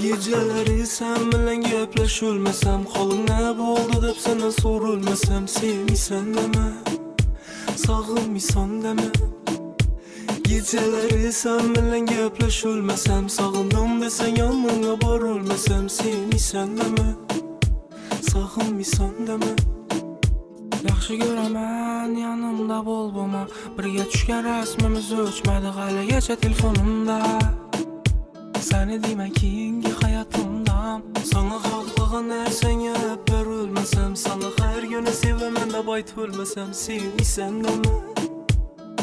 Geceleri sen bilen gepleşülmesem, halın ne boldu dep senden sorulmasam, sevmisen deme, sağılmısan deme. Geceleri sen bilen gepleşülmesem, sağındım desen yanına barılmasam, sevmisen deme, sağılmısan deme. Yaxşı görəmən yanımda bol boma, birgə düşkən rəsmimiz ölçmədi hələ telefonumda. Səni demək ki hayatımdam, sana xalqlığın ərsən yarab bər ölməsəm, sana hər günə sevəmən də bayt ölməsəm, sevmisən dəmə,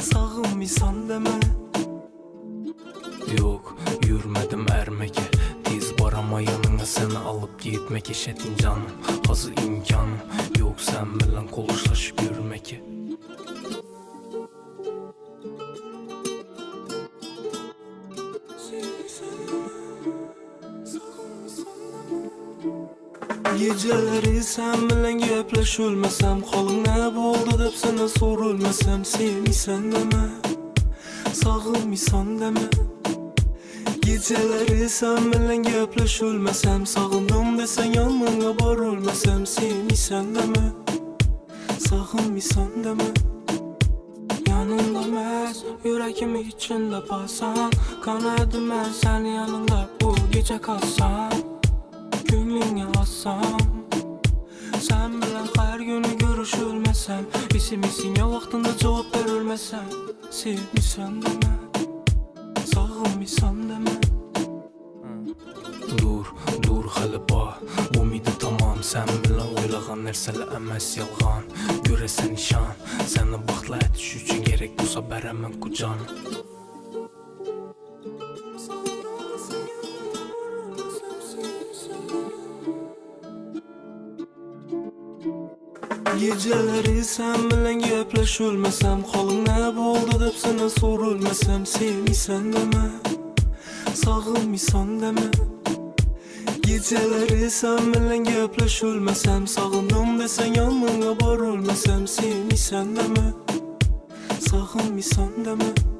sağılmısan dəmə. Yok, yürümədim ərməkə, tez barama yanına səni alıp gitmək eşətin canım, hazır imkanım yok sen bilen konuşlaşıp yürüməkə. Geceleri sen bilen gepleşülmesem, halın ne boldu dep senden sorulmasam, sevmisen deme, sağılmısan deme. Geceleri sen bilen gepleşülmesem, sağındım desen yanına barılmasam, sevmisen deme, sağılmısan deme. Yanımda məz, yüreğim içinde basan, kanadım ben sen yanında bu gece kalsam, günlüğüne assam. Sen bilen her günü görüşülmesem, isim ya vaxtında cevap verilmesem, sevmisen deme, sağılmısan deme. Dur hələ bax, bu midi tamam, sen bilen oylağan nərsələ əməz yalğan. Görəsən nişan, sənə baxla ətiş üçün gerek bu sabər əmən qucan. Geceleri sen bilen gepleşülmesem, halın ne boldu dep senden sorulmasam, sevmisen deme, sağılmısan deme. Geceleri sen bilen gepleşülmesem, sağındım desen yanına barılmasam, sevmisen deme, sağılmısan deme.